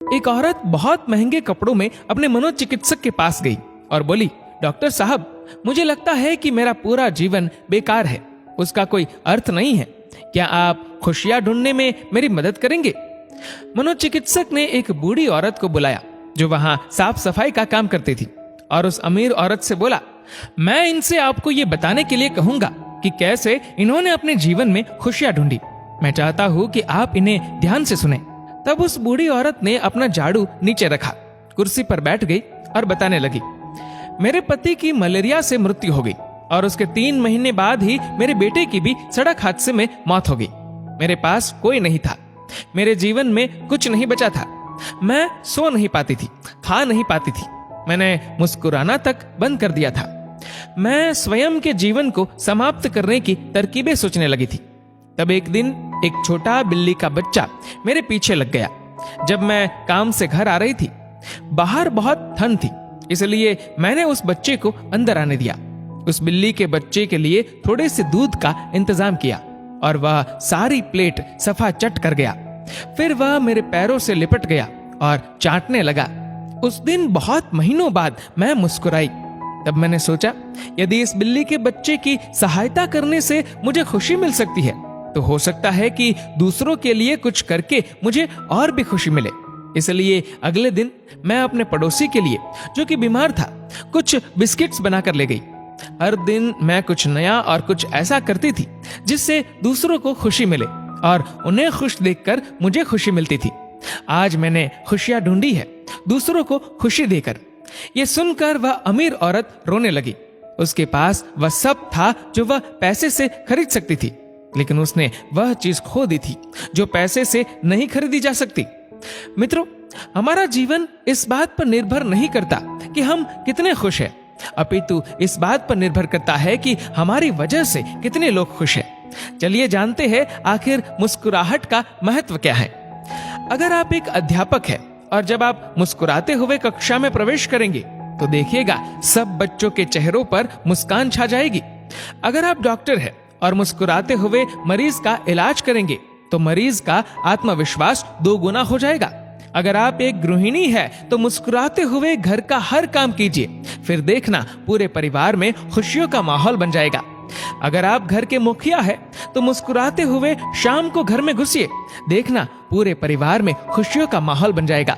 एक औरत बहुत महंगे कपड़ों में अपने मनोचिकित्सक के पास गई और बोली, डॉक्टर साहब, मुझे लगता है कि मेरा पूरा जीवन बेकार है, उसका कोई अर्थ नहीं है। क्या आप खुशियां ढूंढने में मेरी मदद करेंगे? मनोचिकित्सक ने एक बूढ़ी औरत को बुलाया जो वहां साफ सफाई का काम करती थी और उस अमीर औरत से बोला, मैं इनसे आपको ये बताने के लिए कहूंगा कि कैसे इन्होंने अपने जीवन में खुशियां ढूंढी। मैं चाहता हूं कि आप इन्हें ध्यान से सुने। तब उस बूढ़ी औरत ने अपना झाड़ू नीचे रखा, कुर्सी पर बैठ गई और बताने लगी, मेरे पति की मलेरिया से मृत्यु हो गई और उसके 3 महीने बाद ही मेरे बेटे की भी सड़क हादसे में मौत हो गई। मेरे पास कोई नहीं था, मेरे जीवन में कुछ नहीं बचा था। मैं सो नहीं पाती थी, खा नहीं पाती थी, मैंने मुस्कुराना तक बंद कर दिया था। मैं स्वयं के जीवन को समाप्त करने की तरकीबें सोचने लगी थी। तब एक दिन एक छोटा बिल्ली का बच्चा मेरे पीछे लग गया। जब मैं काम से घर आ रही थी, बाहर बहुत ठंड थी, इसलिए मैंने उस बच्चे को अंदर आने दिया। उस बिल्ली के बच्चे के लिए थोड़े से दूध का इंतजाम किया और वह सारी प्लेट सफा चट कर गया। फिर वह मेरे पैरों से लिपट गया और चाटने लगा। उस दिन बहुत महीनों बाद मैं मुस्कुराई। तब मैंने सोचा, यदि इस बिल्ली के बच्चे की सहायता करने से मुझे खुशी मिल सकती है, तो हो सकता है कि दूसरों के लिए कुछ करके मुझे और भी खुशी मिले। इसलिए अगले दिन मैं अपने पड़ोसी के लिए, जो कि बीमार था, कुछ बिस्किट्स बनाकर ले गई। हर दिन मैं कुछ नया और कुछ ऐसा करती थी जिससे दूसरों को खुशी मिले और उन्हें खुश देखकर मुझे खुशी मिलती थी। आज मैंने खुशियां ढूंढी है, दूसरों को खुशी देकर। ये सुनकर वह अमीर औरत रोने लगी। उसके पास वह सब था जो वह पैसे से खरीद सकती थी, लेकिन उसने वह चीज खो दी थी जो पैसे से नहीं खरीदी जा सकती। मित्रों, हमारा जीवन इस बात पर निर्भर नहीं करता कि हम कितने खुश हैं, अपितु इस बात पर निर्भर करता है कि हमारी वजह से कितने लोग खुश हैं। चलिए जानते हैं आखिर मुस्कुराहट का महत्व क्या है। अगर आप एक अध्यापक हैं और जब आप मुस्कुराते हुए कक्षा में प्रवेश करेंगे तो देखिएगा सब बच्चों के चेहरों पर मुस्कान छा जाएगी। अगर आप डॉक्टर हैं और मुस्कुराते हुए मरीज का इलाज करेंगे तो मरीज का आत्मविश्वास 2 गुना हो जाएगा। अगर आप एक गृहिणी है तो मुस्कुराते हुए घर का हर काम कीजिए, फिर देखना पूरे परिवार में खुशियों का माहौल बन जाएगा। अगर आप घर के मुखिया है तो मुस्कुराते हुए शाम को घर में घुसिए, देखना पूरे परिवार में खुशियों का माहौल बन जाएगा।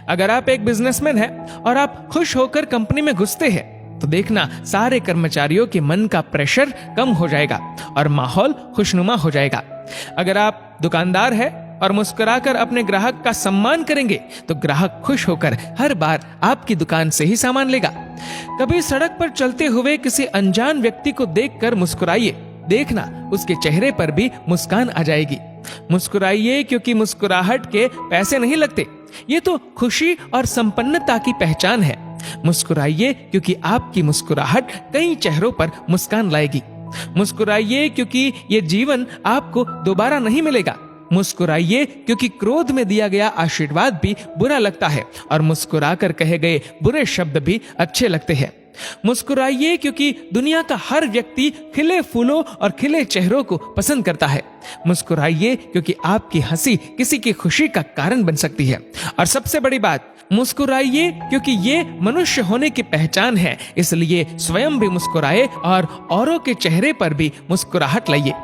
अगर आप एक बिजनेसमैन है और आप खुश होकर कंपनी में घुसते हैं तो देखना सारे कर्मचारियों के मन का प्रेशर कम हो जाएगा और माहौल खुशनुमा हो जाएगा। अगर आप दुकानदार है और मुस्कुराकर अपने ग्राहक का सम्मान करेंगे तो ग्राहक खुश होकर हर बार आपकी दुकान से ही सामान लेगा। कभी सड़क पर चलते हुए किसी अनजान व्यक्ति को देखकर मुस्कुराइए, देखना उसके चेहरे पर भी मुस्कान आ जाएगी। मुस्कुराइए क्योंकि मुस्कुराहट के पैसे नहीं लगते, ये तो खुशी और संपन्नता की पहचान है। मुस्कुराइए क्योंकि आपकी मुस्कुराहट कई चेहरों पर मुस्कान लाएगी। मुस्कुराइए क्योंकि ये जीवन आपको दोबारा नहीं मिलेगा। मुस्कुराइए क्योंकि क्रोध में दिया गया आशीर्वाद भी बुरा लगता है और मुस्कुराकर कहे गए बुरे शब्द भी अच्छे लगते हैं। मुस्कुराइए क्योंकि दुनिया का हर व्यक्ति खिले फूलों और खिले चेहरों को पसंद करता है। मुस्कुराइए क्योंकि आपकी हंसी किसी की खुशी का कारण बन सकती है। और सबसे बड़ी बात, मुस्कुराइए क्योंकि ये मनुष्य होने की पहचान है, इसलिए स्वयं भी मुस्कुराए और औरों के चेहरे पर भी मुस्कुराहट लाइए।